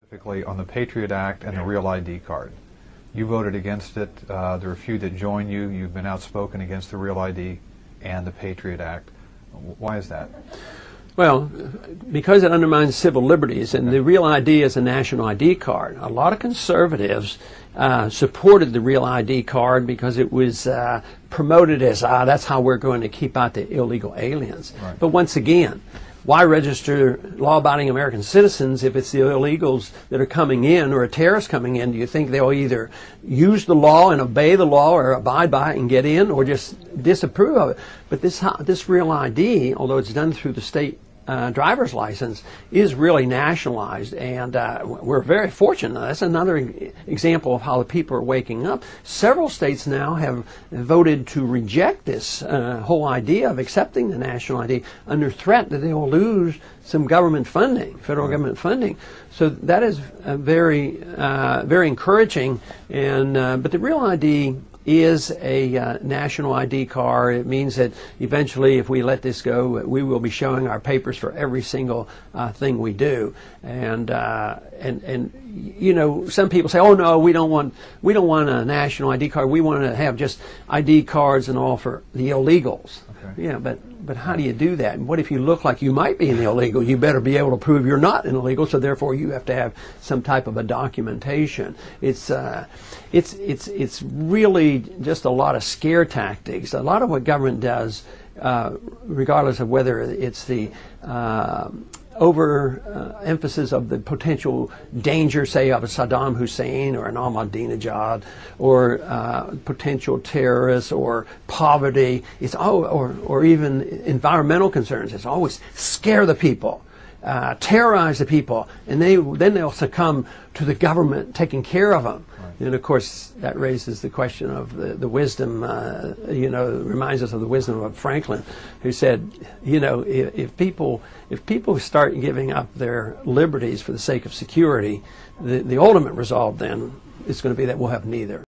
Specifically on the Patriot Act and the Real ID card. You voted against it. There are a few that join you. You've been outspoken against the Real ID and the Patriot Act. Why is that? Well, because it undermines civil liberties, and the Real ID is a national ID card. A lot of conservatives supported the Real ID card because it was promoted as, that's how we're going to keep out the illegal aliens. Right. But once again, why register law-abiding American citizens if it's the illegals that are coming in or a terrorist coming in? Do you think they'll either use the law and obey the law or abide by it and get in, or just disapprove of it? But this Real ID, although it's done through the state driver's license, is really nationalized, and we're very fortunate. That's another example of how the people are waking up. Several states now have voted to reject this whole idea of accepting the national ID under threat that they will lose some government funding, federal government funding. So that is very, very encouraging. And but the Real ID is a national ID card. It means that eventually, if we let this go, we will be showing our papers for every single thing we do. And you know, some people say, "Oh no, we don't want a national ID card. We want to have just ID cards and all for the illegals." Okay. Yeah, but how do you do that? And what if you look like you might be an illegal? You better be able to prove you're not an illegal. So therefore, you have to have some type of a documentation. It's really just a lot of scare tactics. A lot of what government does, regardless of whether it's the overemphasis of the potential danger, say, of a Saddam Hussein or an Ahmadinejad, or potential terrorists, or poverty, it's or even environmental concerns. It's always scare the people, terrorize the people, and then they'll succumb to the government taking care of them. And of course, that raises the question of the wisdom, you know, reminds us of the wisdom of Franklin, who said, you know, if people start giving up their liberties for the sake of security, the ultimate result then is going to be that we'll have neither.